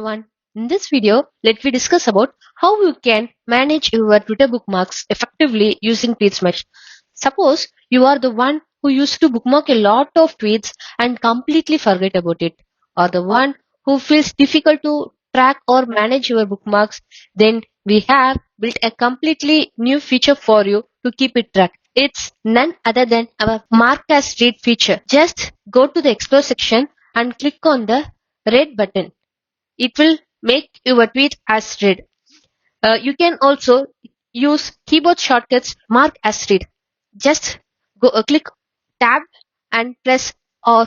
Everyone. In this video, let me discuss about how you can manage your Twitter bookmarks effectively using Tweetsmash. Suppose you are the one who used to bookmark a lot of tweets and completely forget about it, or the one who feels difficult to track or manage your bookmarks, then we have built a completely new feature for you to keep it tracked. It's none other than our Mark as Read feature. Just go to the Explore section and click on the red button. It will make your tweet as read. You can also use keyboard shortcuts mark as read. Just click tab and press or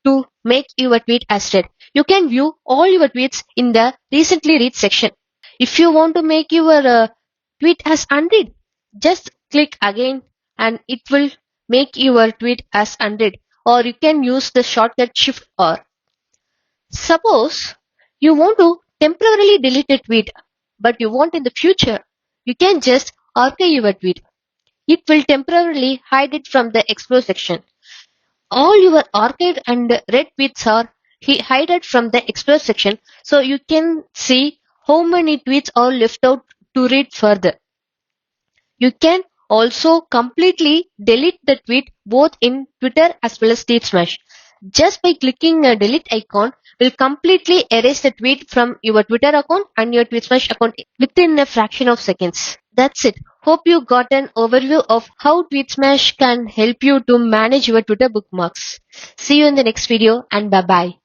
to make your tweet as read. You can view all your tweets in the recently read section. If you want to make your tweet as unread, just click again and it will make your tweet as unread, or you can use the shortcut shift or. Suppose you want to temporarily delete a tweet, but you want in the future, you can just archive your tweet. It will temporarily hide it from the Explore section. All your archived and read tweets are hidden from the Explore section, so you can see how many tweets are left out to read further. You can also completely delete the tweet both in Twitter as well as Tweetsmash. Just by clicking a delete icon will completely erase the tweet from your Twitter account and your Tweetsmash account within a fraction of seconds. That's it. Hope you got an overview of how Tweetsmash can help you to manage your Twitter bookmarks. See you in the next video and bye bye.